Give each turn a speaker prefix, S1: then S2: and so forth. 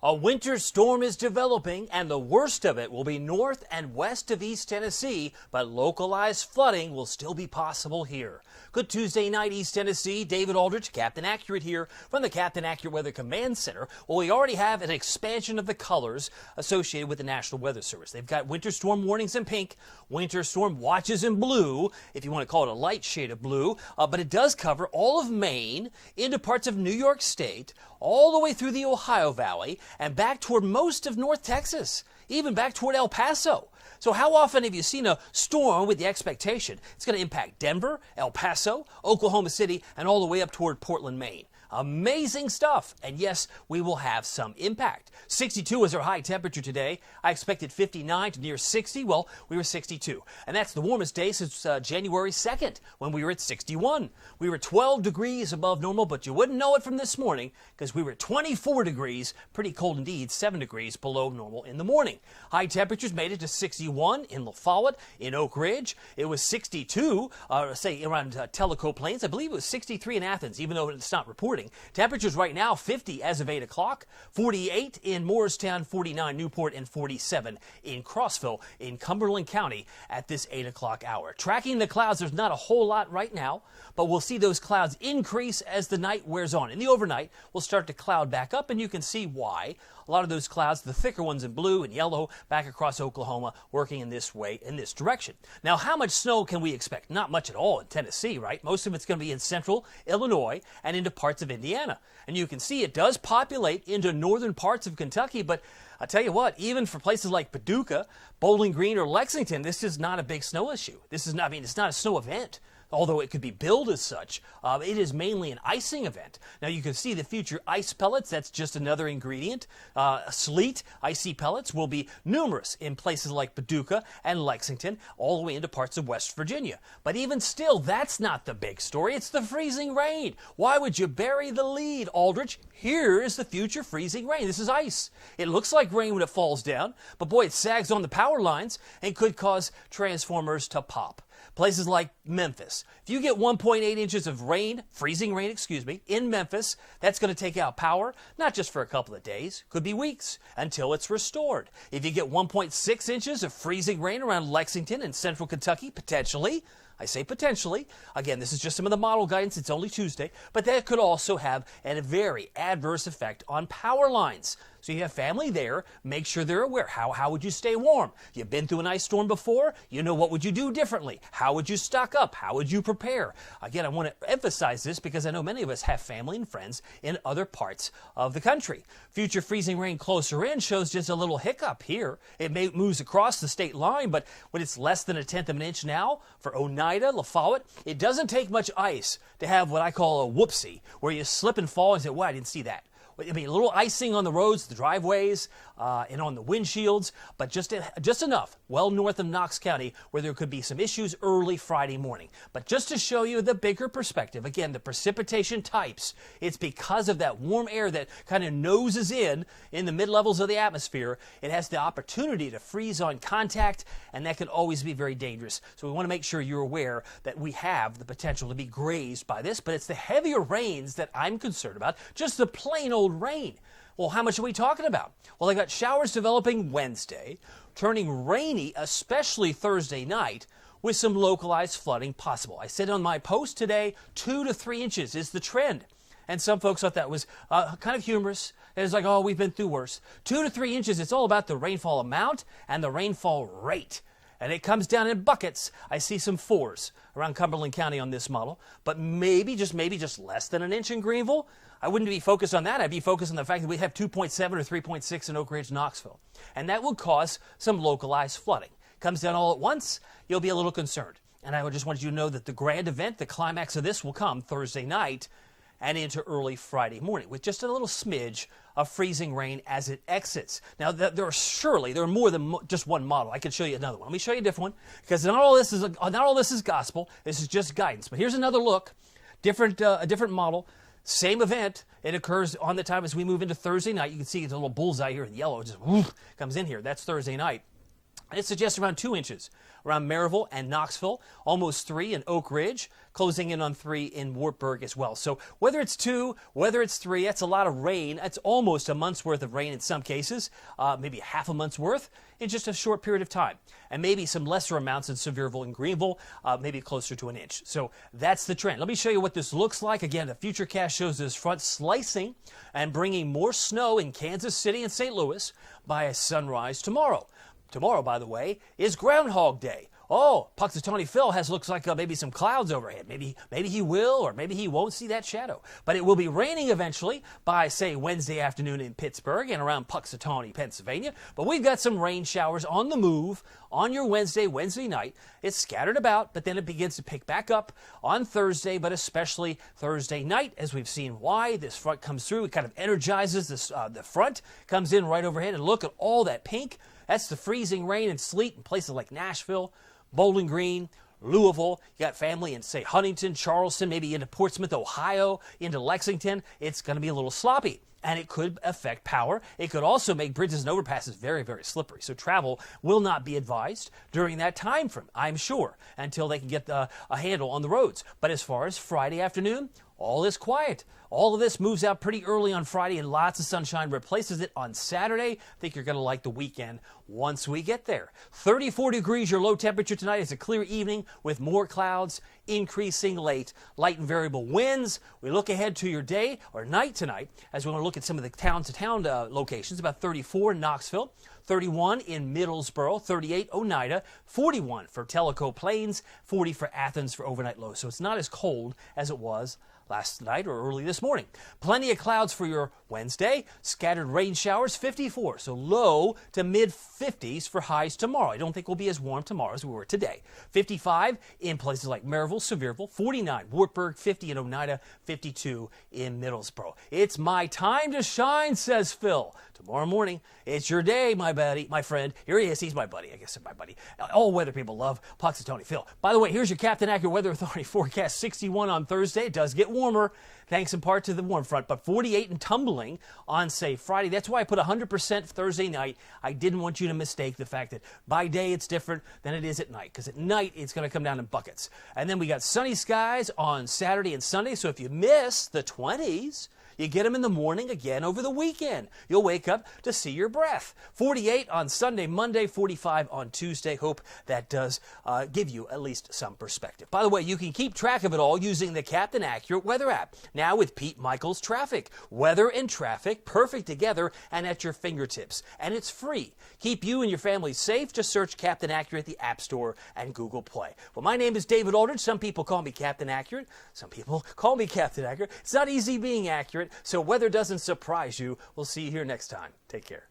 S1: A winter storm is developing, and the worst of it will be north and west of East Tennessee, but localized flooding will still be possible here. Good Tuesday night, East Tennessee. David Aldrich, Captain Accurate here from the Captain Accurate Weather Command Center. Well, we already have an expansion of the colors associated with the National Weather Service. They've got winter storm warnings in pink, winter storm watches in blue, if you want to call it a light shade of blue, but it does cover all of Maine into parts of New York State, all the way through the Ohio Valley, and back toward most of North Texas, even back toward El Paso. So how often have you seen a storm with the expectation it's going to impact Denver, El Paso, Oklahoma City, and all the way up toward Portland, Maine? Amazing stuff. And yes, we will have some impact. 62 is our high temperature today. I expected 59 to near 60. Well, we were 62. And that's the warmest day since January 2nd, when we were at 61. We were 12 degrees above normal, but you wouldn't know it from this morning because we were 24 degrees, pretty cold indeed, 7 degrees below normal in the morning. High temperatures made it to 61 in La Follette, in Oak Ridge. It was 62, say around Tellico Plains. I believe it was 63 in Athens, even though it's not reported. Temperatures right now 50 as of 8 o'clock, 48 in Morristown, 49 Newport, and 47 in Crossville in Cumberland County at this 8 o'clock hour. Tracking the clouds, there's not a whole lot right now, but we'll see those clouds increase as the night wears on. In the overnight, we'll start to cloud back up, and you can see why. A lot of those clouds, the thicker ones in blue and yellow, back across Oklahoma, working in this way, in this direction. Now, how much snow can we expect? Not much at all in Tennessee, right? Most of it's going to be in central Illinois and into parts of Indiana. And you can see it does populate into northern parts of Kentucky, but I'll tell you what, even for places like Paducah, Bowling Green, or Lexington, this is not a big snow issue. This is not, I mean, it's not a snow event. Although it could be billed as such, it is mainly an icing event. Now you can see the future ice pellets. That's just another ingredient. Sleet, icy pellets will be numerous in places like Paducah and Lexington, all the way into parts of West Virginia. But even still, that's not the big story. It's the freezing rain. Why would you bury the lead, Aldrich? Here is the future freezing rain. This is ice. It looks like rain when it falls down, but boy, it sags on the power lines and could cause transformers to pop. Places like Memphis. If you get 1.8 inches of rain, freezing rain, in Memphis, that's going to take out power, not just for a couple of days, could be weeks, until it's restored. If you get 1.6 inches of freezing rain around Lexington and central Kentucky, potentially, I say potentially, again, this is just some of the model guidance, it's only Tuesday, but that could also have a very adverse effect on power lines. So you have family there, make sure they're aware. How would you stay warm? You've been through an ice storm before, you know what would you do differently? How would you stock up? How would you prepare? Again, I want to emphasize this because I know many of us have family and friends in other parts of the country. Future freezing rain closer in shows just a little hiccup here. It moves across the state line, but when it's less than 1/10 of an inch now for Oneida, La Follette, it doesn't take much ice to have what I call a whoopsie, where you slip and fall and say, well, I didn't see that. I mean, a little icing on the roads, the driveways, and on the windshields, but just enough, well north of Knox County, where there could be some issues early Friday morning. But just to show you the bigger perspective, again, the precipitation types, it's because of that warm air that kind of noses in the mid-levels of the atmosphere. It has the opportunity to freeze on contact, and that can always be very dangerous. So we want to make sure you're aware that we have the potential to be grazed by this, but it's the heavier rains that I'm concerned about, just the plain old rain. Well, how much are we talking about? Well, I got showers developing Wednesday, turning rainy, especially Thursday night, with some localized flooding possible. I said on my post today, 2 to 3 inches is the trend. And some folks thought that was kind of humorous. It's like, oh, we've been through worse. 2 to 3 inches, it's all about the rainfall amount and the rainfall rate. And it comes down in buckets. I see some 4s around Cumberland County on this model, but maybe just less than an inch in Greenville. I wouldn't be focused on that. I'd be focused on the fact that we have 2.7 or 3.6 in Oak Ridge, Knoxville. And that would cause some localized flooding. Comes down all at once, you'll be a little concerned. And I just wanted you to know that the grand event, the climax of this, will come Thursday night and into early Friday morning with just a little smidge of freezing rain as it exits. Now, there are more than just one model. I could show you another one. Let me show you a different one, because not all this is gospel. This is just guidance. But here's another look, a different model, same event. It occurs on the time as we move into Thursday night. You can see the little bullseye here in yellow. It just comes in here. That's Thursday night. It suggests around 2 inches around Maryville and Knoxville, almost 3 in Oak Ridge, closing in on 3 in Wartburg as well. So whether it's 2, whether it's 3, that's a lot of rain. That's almost a month's worth of rain in some cases, maybe half a month's worth in just a short period of time. And maybe some lesser amounts in Sevierville and Greenville, maybe closer to an inch. So that's the trend. Let me show you what this looks like. Again, the Futurecast shows this front slicing and bringing more snow in Kansas City and St. Louis by sunrise tomorrow. Tomorrow, by the way, is Groundhog Day. Oh, Puxatawny Phil looks like maybe some clouds overhead. Maybe he will, or maybe he won't see that shadow. But it will be raining eventually by, say, Wednesday afternoon in Pittsburgh and around Puxatawny, Pennsylvania. But we've got some rain showers on the move on your Wednesday night. It's scattered about, but then it begins to pick back up on Thursday, but especially Thursday night, as we've seen why this front comes through. It kind of energizes this, the front, comes in right overhead, and look at all that pink. That's the freezing rain and sleet in places like Nashville, Bowling Green, Louisville. You got family in, say, Huntington, Charleston, maybe into Portsmouth, Ohio, into Lexington. It's going to be a little sloppy, and it could affect power. It could also make bridges and overpasses very, very slippery. So travel will not be advised during that time frame, I'm sure, until they can get a handle on the roads. But as far as Friday afternoon, all is quiet. All of this moves out pretty early on Friday, and lots of sunshine replaces it on Saturday. I think you're going to like the weekend once we get there. 34 degrees, your low temperature tonight. It's a clear evening with more clouds, increasing late, light and variable winds. We look ahead to your day or night tonight as we want to look at some of the town-to-town locations. About 34 in Knoxville, 31 in Middlesboro, 38 Oneida, 41 for Tellico Plains, 40 for Athens for overnight low. So it's not as cold as it was last night or early this morning. Plenty of clouds for your Wednesday. Scattered rain showers, 54. So low to mid-50s for highs tomorrow. I don't think we'll be as warm tomorrow as we were today. 55 in places like Maryville, Sevierville, 49 Wartburg, 50 in Oneida, 52 in Middlesboro. It's my time to shine, says Phil. Tomorrow morning, it's your day, my buddy, my friend. Here he is. He's my buddy. I guess my buddy. All weather people love Puxatawny Phil. By the way, here's your Captain Accurate Weather Authority forecast. 61 on Thursday. It does get warmer, thanks in part to the warm front, but 48 and tumbling on, say, Friday. That's why I put 100% Thursday night. I didn't want you to mistake the fact that by day it's different than it is at night, because at night it's going to come down in buckets. And then we got sunny skies on Saturday and Sunday, so if you miss the 20s, you get them in the morning again over the weekend. You'll wake up to see your breath. 48 on Sunday, Monday, 45 on Tuesday. Hope that does give you at least some perspective. By the way, you can keep track of it all using the Captain Accurate Weather app. Now with Pete Michaels Traffic. Weather and traffic, perfect together and at your fingertips. And it's free. Keep you and your family safe. Just search Captain Accurate at the App Store and Google Play. Well, my name is David Aldridge. Some people call me Captain Accurate. Some people call me Captain Accurate. It's not easy being accurate, so weather doesn't surprise you. We'll see you here next time. Take care.